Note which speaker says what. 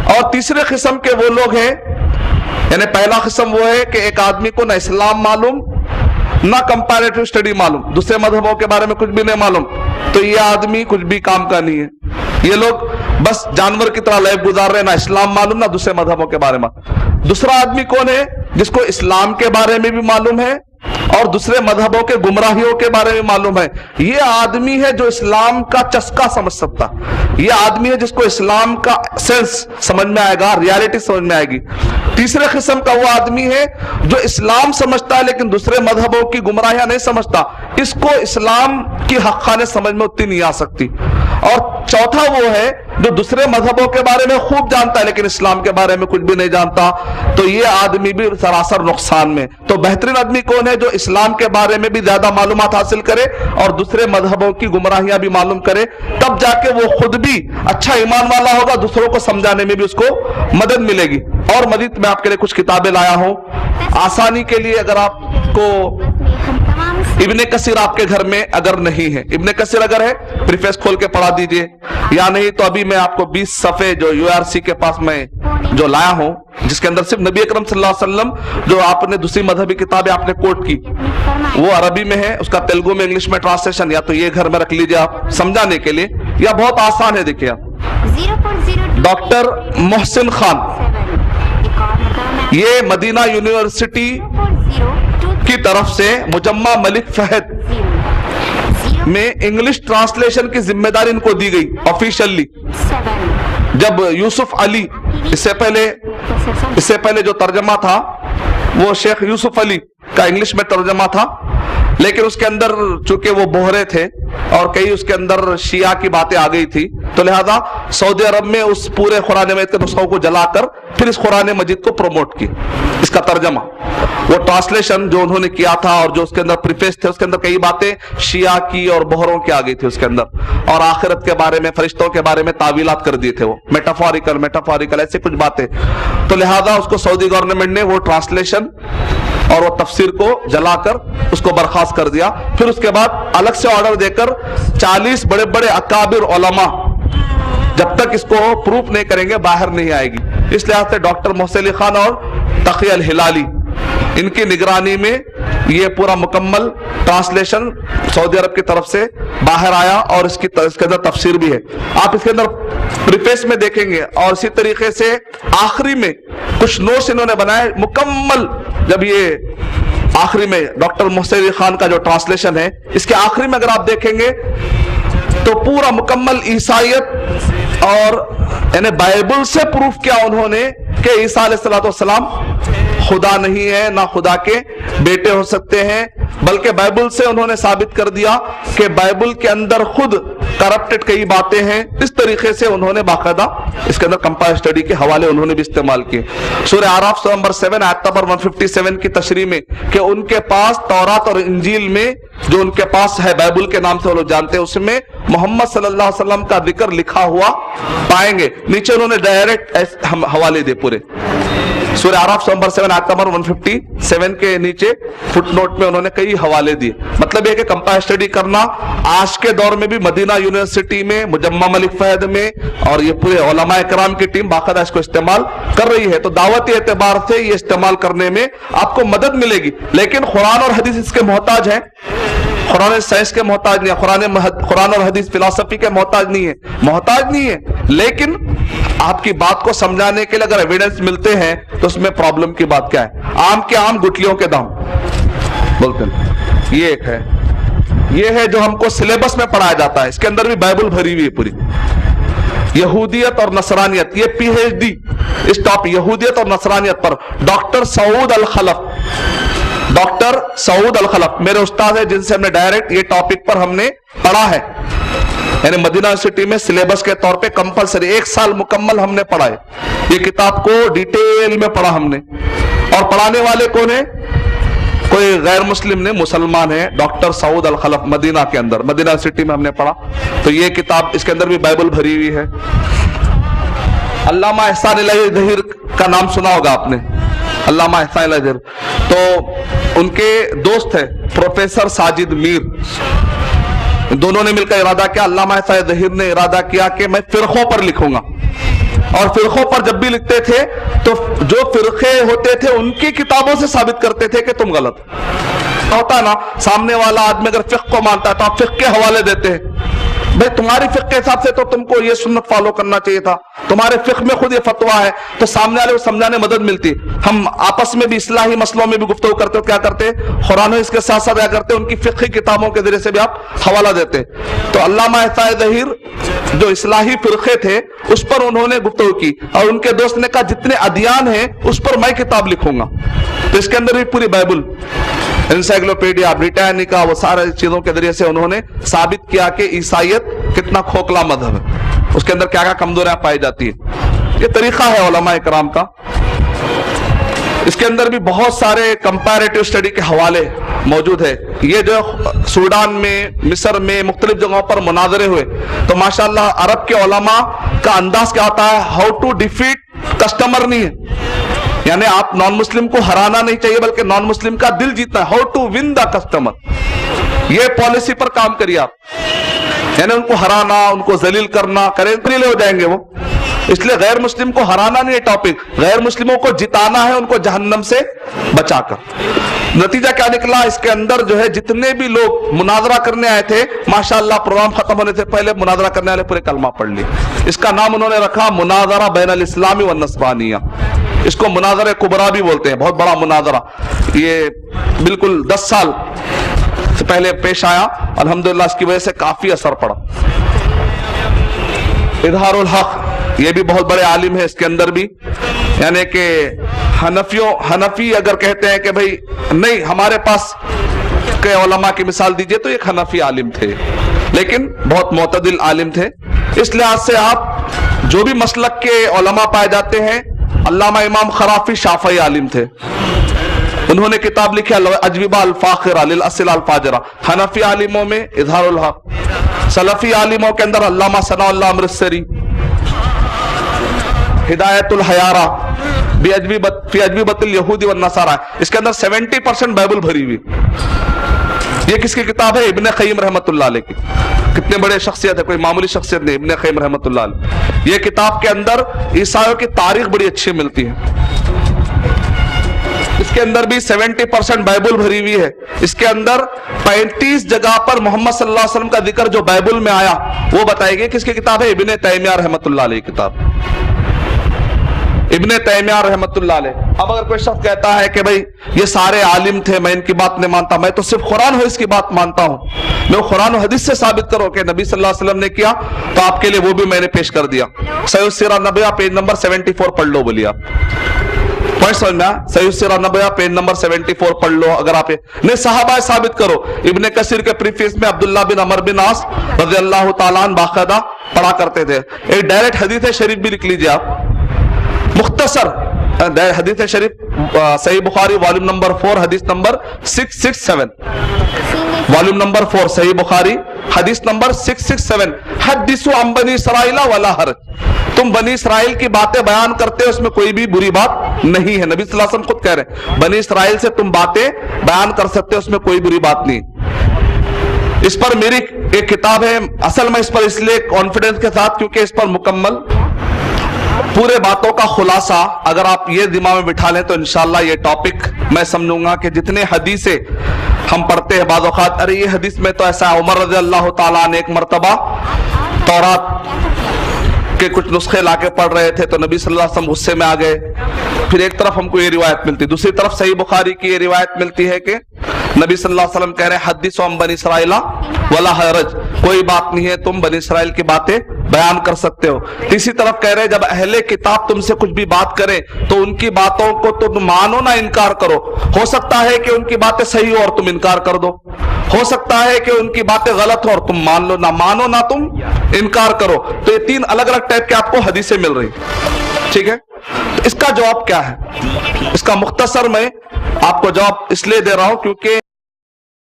Speaker 1: اور تیسرے قسم کے وہ لوگ ہیں، یعنی پہلا قسم وہ ہے کہ ایک آدمی کو نہ اسلام معلوم نہ کمپیریٹو اسٹڈی معلوم، دوسرے مذہبوں کے بارے میں کچھ بھی نہیں معلوم، تو یہ آدمی کچھ بھی کام کا نہیں ہے۔ یہ لوگ بس جانور کی طرح لائف گزار رہے ہیں، نہ اسلام معلوم نہ دوسرے مذہبوں کے بارے میں۔ دوسرا آدمی کون ہے؟ جس کو اسلام کے بارے میں بھی معلوم ہے اور دوسرے مذہبوں کے گمراہیوں کے بارے میں معلوم ہے۔ یہ آدمی ہے جو اسلام کا چسکا سمجھ سکتا، یہ آدمی ہے جس کو اسلام کا سینس سمجھ میں آئے گا، ریالٹی سمجھ میں آئے گی۔ تیسرے قسم کا وہ آدمی ہے جو اسلام سمجھتا ہے لیکن دوسرے مذہبوں کی گمراہیاں نہیں سمجھتا، اس کو اسلام کی حقانیت سمجھ میں اتنی نہیں آ سکتی۔ اور چوتھا وہ ہے جو دوسرے مذہبوں کے بارے میں خوب جانتا ہے لیکن اسلام کے بارے میں کچھ بھی نہیں جانتا، تو یہ آدمی بھی سراسر نقصان میں۔ تو بہترین آدمی کون ہے؟ جو اسلام کے بارے میں بھی زیادہ معلومات حاصل کرے اور دوسرے مذہبوں کی گمراہیاں بھی معلوم کرے، تب جا کے وہ خود بھی اچھا ایمان والا ہوگا، دوسروں کو سمجھانے میں بھی اس کو مدد ملے گی۔ اور مزید میں آپ کے لیے کچھ کتابیں لایا ہوں آسانی کے لیے، اگر آپ کو ابن کثیر آپ کے گھر میں اگر نہیں ہے، ابن کثیر اگر ہے پریفیس کھول کے پڑھا دیجئے، یا نہیں تو ابھی میں آپ کو 20 صفحے جو URC کے پاس میں جو لایا ہوں، جس کے اندر صرف نبی اکرم صلی اللہ علیہ وسلم جو آپ نے دوسری مذہبی کتابیں آپ نے کوٹ کی وہ عربی میں ہے، اس کا تیلگو میں انگلش میں ٹرانسلیشن، یا تو یہ گھر میں رکھ لیجئے آپ سمجھانے کے لیے، یا بہت آسان ہے۔ دیکھیے ڈاکٹر محسن خان، یہ مدینہ یونیورسٹی کی طرف سے مجمع ملک فہد میں انگلش ٹرانسلیشن کی ذمہ داری ان کو دی گئی آفیشلی۔ جب یوسف علی، اس سے پہلے جو ترجمہ تھا وہ شیخ یوسف علی کا انگلش میں ترجمہ تھا، لیکن اس کے اندر چونکہ وہ بہرے تھے اور کئی اس کے اندر شیعہ کی باتیں آ گئی تھی، تو لہذا سعودی عرب میں اس پورے قرآن مجید کے نسخوں کو جلا کر پھر اس قرآن مجید کو پروموٹ کی، اس کا ترجمہ، وہ ٹرانسلیشن جو انہوں نے کیا تھا اور جو اس کے اندر پریفیس تھے، اس کے اندر کئی باتیں شیعہ کی اور بہروں کی آ گئی تھی اس کے اندر، اور آخرت کے بارے میں، فرشتوں کے بارے میں تعویلات کر دیے تھے، وہ میٹافوریکل ایسے کچھ باتیں، تو لہذا اس کو سعودی گورنمنٹ نے وہ ٹرانسلیشن اور وہ تفسیر کو جلا کر اس کو برخاست کر دیا۔ پھر اس کے بعد الگ سے آرڈر دے کر 40 بڑے بڑے اکابر علماء جب تک اس کو پروف نہیں کریں گے باہر نہیں آئے گی۔ اس لحاظ سے ڈاکٹر محسن علی خان اور تقی الہلالی ان کی نگرانی میں یہ پورا مکمل ٹرانسلیشن سعودی عرب کی طرف سے باہر آیا، اور اس کے اندر تفسیر بھی ہے، آپ اس کے اندر پریفیس میں دیکھیں گے۔ اور اسی طریقے سے آخری میں کچھ نوٹس انہوں نے بنائے مکمل، جب یہ آخری میں ڈاکٹر محسن علی خان کا جو ٹرانسلیشن ہے، اس کے آخری میں اگر آپ دیکھیں گے تو پورا مکمل عیسائیت اور یعنی بائبل سے پروف کیا انہوں نے کہ عیسیٰ علیہ السلام خدا نہیں ہے، نہ خدا کے بیٹے ہو سکتے ہیں، بلکہ بائبل سے انہوں نے ثابت کر دیا کہ بائبل کے اندر خود کرپٹڈ کئی باتیں ہیں۔ اس طریقے سے انہوں نے باقاعدہ اس کے اندر کمپائل اسٹڈی کے حوالے انہوں نے بھی استعمال کیے۔ سورہ اعراف سورہ نمبر 7 آیت نمبر 157 کی تشریح میں کہ ان کے پاس تورات اور انجیل میں جو ان کے پاس ہے بائبل کے نام سے وہ لوگ جانتے ہیں، اس میں محمد صلی اللہ علیہ وسلم کا ذکر لکھا ہوا پائیں گے۔ نیچے انہوں نے ڈائریکٹ حوالے دے پورے سورہ اعراف سورہ نمبر 7 آیت نمبر 157 کے نیچے فٹ نوٹ میں انہوں نے کئی حوالے دیے۔ مطلب یہ کہ کمپائل اسٹڈی کرنا آج کے دور میں بھی مدینہ یونیورسٹی میں، مجمع ملک فہد میں، اور یہ پورے علماء کرام کی ٹیم باقاعدہ اس کو استعمال کر رہی ہے، تو دعوتی اعتبار سے یہ استعمال کرنے میں آپ کو مدد ملے گی۔ لیکن قرآن اور حدیث اس کے محتاج ہیں، قرآن سائنس کے محتاج نہیں ہے، قرآن اور حدیث فلسفی کے محتاج نہیں ہے، لیکن آپ کی بات کو سمجھانے کے لیے اگر ایویڈنس ملتے ہیں تو اس میں پرابلم کی بات کیا ہے؟ آم کے آم گٹلیوں کے دام بولتے ہیں، یہ ایک ہے، یہ ہے جو ہم کو سلیبس میں پڑھایا جاتا ہے، اس کے اندر بھی بائبل بھری ہوئی ہے پوری۔ یہودیت اور نصرانیت، یہ پی ایچ ڈی اس ٹاپک یہودیت اور نصرانیت پر ڈاکٹر سعود الخلف میرے استاد ہیں جن سے ہم نے ڈائریکٹ یہ ٹاپک پر ہم نے پڑھا ہے، یعنی مدینہ یونیورسٹی میں سلیبس کے طور پہ کمپلسری 1 سال مکمل ہم نے پڑھا ہے، یہ کتاب کو ڈیٹیل میں پڑھا ہم نے۔ اور پڑھانے والے کون ہیں؟ کوئی غیر مسلم نے، مسلمان ہے، ڈاکٹر سعود الخلف، مدینہ کے اندر مدینہ یونیورسٹی میں ہم نے پڑھا۔ تو یہ کتاب اس کے اندر بھی بائبل بھری ہوئی ہے۔ علامہ احسان الہی ظہیر کا نام سنا ہوگا آپ نے، علامہ احسان الہی ظہیر، تو ان کے دوست ہے پروفیسر ساجد میر، دونوں نے مل کر ارادہ کیا، علامہ احسان ظہیر نے ارادہ کیا کہ میں فرقوں پر لکھوں گا، اور فرقوں پر جب بھی لکھتے تھے تو جو فرقے ہوتے تھے ان کی کتابوں سے ثابت کرتے تھے کہ تم غلط ہوتا نا. سامنے والا آدمی اگر فقہ کو مانتا ہے تو آپ فقہ کے حوالے دیتے ہیں. بھئی تمہاری فقہ کے حساب سے تو تم کو یہ سنت فالو کرنا چاہیے تھا, تمہارے فقہ میں خود یہ فتویٰ ہے, تو سامنے والے کو سمجھانے مدد ملتی. ہم آپس میں بھی اصلاحی مسئلوں میں بھی گفتگو کرتے ہو, کیا کرتے قرآن و اس کے ساتھ ساتھ کیا کرتے ان کی فقہی کتابوں کے ذریعے سے بھی آپ حوالہ دیتے. تو علامہ احسان ظہیر جو اصلاحی فرقے تھے اس پر انہوں نے گفتگو کی, اور ان کے دوست نے کہا جتنے ادیان ہیں اس پر میں کتاب لکھوں گا. تو اس کے اندر بھی پوری بائبل, انسائکلوپیڈیا بریٹانیکا, وہ سارے چیزوں کے ذریعے سے انہوں نے ثابت کیا کہ عیسائیت کتنا کھوکھلا مذہب ہے, اس کے اندر کیا کیا کمزوریاں پائی جاتی ہیں. یہ طریقہ ہے علماء کرام کا. اس کے اندر بھی بہت سارے کمپیریٹو اسٹڈی کے حوالے موجود ہے. یہ جو سوڈان میں, مصر میں, مختلف جگہوں پر مناظرے ہوئے تو ماشاءاللہ عرب کے علماء کا انداز کیا ہوتا ہے, ہاؤ ٹو ڈیفیٹ کسٹمر نہیں ہے, یعنی آپ نان مسلم کو ہرانا نہیں چاہیے بلکہ نان مسلم کا دل جیتنا ہے, how to win the customer. یہ پالیسی پر کام کریے آپ, یعنی ان کو ہرانا, ان کو ذلیل کرنا, کریں ہو جائیں گے وہ. اس لیے غیر مسلم کو ہرانا نہیں ہے ٹاپک, غیر مسلموں کو جتانا ہے, ان کو جہنم سے بچا کر. نتیجہ کیا نکلا, اس کے اندر جو ہے جتنے بھی لوگ مناظرہ کرنے آئے تھے ماشاءاللہ پروگرام ختم ہونے سے پہلے مناظرہ کرنے والے پورے کلمہ پڑھ لی. اس کا نام انہوں نے رکھا مناظرہ بین الاسلامی والنصرانیہ. اس کو مناظرہ کبریٰ بھی بولتے ہیں, بہت بڑا مناظرہ. یہ بالکل 10 سال سے پہلے پیش آیا, الحمدللہ اس کی وجہ سے کافی اثر پڑا. اظہار الحق, یہ بھی بہت بڑے عالم ہے اس کے اندر بھی, یعنی کہ حنفی اگر کہتے ہیں کہ بھئی نہیں ہمارے پاس کے علماء کی مثال دیجئے تو ایک حنفی عالم تھے, لیکن بہت معتدل عالم تھے. اس لحاظ سے آپ جو بھی مسلک کے علماء پائے جاتے ہیں, علامہ امام خرافی شافعی عالم تھے, انہوں نے کتاب لکھی اجوبہ الفاخرہ للاصل الفاجرہ. حنفی عالموں میں اظہار الحق, سلفی عالموں کے اندر علامہ ثناء اللہ امرتسری, ہدایت الحیارہ فی اجوبۃ الیہود والنصارى. اس کے اندر 70% بائبل بھری ہوئی. یہ کس کی کتاب ہے؟ ابن قیم رحمۃ اللہ علیہ کی. کتنے بڑے شخصیت ہے, کوئی معمولی شخصیت نہیں, ابن قیم رحمۃ اللہ علیہ. یہ کتاب کے اندر عیسائیوں کی تاریخ بڑی اچھی ملتی ہے. اس کے اندر بھی 70% بائبل بھری ہوئی ہے. اس کے اندر 35 جگہ پر محمد صلی اللہ علیہ وسلم کا ذکر جو بائبل میں آیا وہ بتائی گئی. کس کی کتاب ہے؟ ابن تیمیہ رحمۃ اللہ علیہ کتاب, ابن تیمیہ رحمۃ اللہ علیہ. اب اگر کوئی شخص کہتا ہے کہ بھئی یہ سارے عالم تھے, میں ان کی بات نہیں مانتا, میں تو صرف قرآن و حدیث کی بات مانتا ہوں, میں خرآن و حدیث سے ثابت کرو کہ نبی صلی اللہ علیہ وسلم نے کیا, تو آپ کے لیے وہ بھی میں نے پیش کر دیا. صحیح السیرہ نبویہ پیج نمبر 74 پڑھ لو. بولیے آپ پوائنٹ سمجھ میں, صحیح السیرہ نبویہ پیج نمبر 74 پڑھ لو. اگر آپ نے صحابہ ثابت کرو, ابن کثیر کے پریفیس میں عبداللہ بن عمر بن عاص رضی اللہ تعالیٰ عنہ باقاعدہ پڑھا کرتے تھے. ایک ڈائریکٹ حدیث شریف بھی لکھ لیجیے آپ, مختصر حدیث شریف, صحیح بخاری والیوم نمبر 4 حدیث نمبر 667, والیوم نمبر 4 صحیح بخاری حدیث نمبر 667. حدثوا عن بنی اسرائیل ولا حرج. تم بنی اسرائیل کی باتیں بیان کرتے ہو, اس میں کوئی بھی بری بات نہیں ہے. نبی صلی اللہ علیہ وسلم خود کہہ رہے ہیں بنی اسرائیل سے تم باتیں بیان کر سکتے ہو, اس میں کوئی بری بات نہیں. اس پر میری ایک کتاب ہے, اصل میں اس پر اس لیے کانفیڈنس کے ساتھ کیونکہ اس پر مکمل پورے باتوں کا خلاصہ اگر آپ یہ دماغ میں بٹھا لیں تو انشاءاللہ یہ ٹاپک میں سمجھوں گا کہ جتنے حدیثیں ہم پڑھتے ہیں بعض اوقات, ارے یہ حدیث میں تو ایسا ہے, عمر رضی اللہ تعالیٰ نے ایک مرتبہ تورات کے کچھ نسخے لا کے پڑھ رہے تھے تو نبی صلی اللہ علیہ وسلم غصے میں آ گئے. پھر ایک طرف ہم کو یہ روایت ملتی, دوسری طرف صحیح بخاری کی یہ روایت ملتی ہے کہ نبی صلی اللہ علیہ وسلم کہہ رہے ہیں حدثوا عن بنی اسرائیل ولا حرج, کوئی بات نہیں ہے, تم بنی اسرائیل کی باتیں بیان کر سکتے ہو. تیسری طرف کہہ رہے ہیں جب اہل کتاب تم سے کچھ بھی بات کریں تو ان کی باتوں کو تم مانو نہ انکار کرو. ہو سکتا ہے کہ ان کی باتیں صحیح ہو اور تم انکار کر دو, ہو سکتا ہے کہ ان کی باتیں غلط ہو اور تم مان لو, نہ مانو نہ تم انکار کرو. تو یہ 3 الگ الگ ٹائپ کے آپ کو حدیثیں مل رہی, ٹھیک ہے. اس کا جواب کیا ہے؟ اس کا مختصر میں آپ کو جواب اس لیے دے رہا ہوں کیونکہ